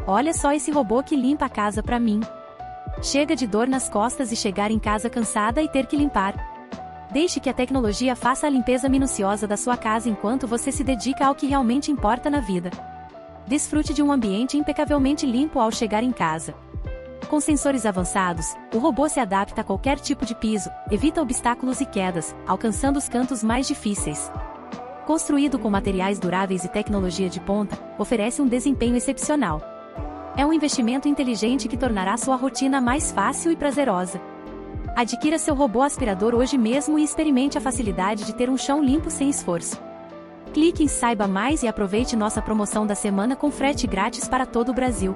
Olha só esse robô que limpa a casa pra mim. Chega de dor nas costas e chegar em casa cansada e ter que limpar. Deixe que a tecnologia faça a limpeza minuciosa da sua casa enquanto você se dedica ao que realmente importa na vida. Desfrute de um ambiente impecavelmente limpo ao chegar em casa. Com sensores avançados, o robô se adapta a qualquer tipo de piso, evita obstáculos e quedas, alcançando os cantos mais difíceis. Construído com materiais duráveis e tecnologia de ponta, oferece um desempenho excepcional. É um investimento inteligente que tornará sua rotina mais fácil e prazerosa. Adquira seu robô aspirador hoje mesmo e experimente a facilidade de ter um chão limpo sem esforço. Clique em Saiba Mais e aproveite nossa promoção da semana com frete grátis para todo o Brasil.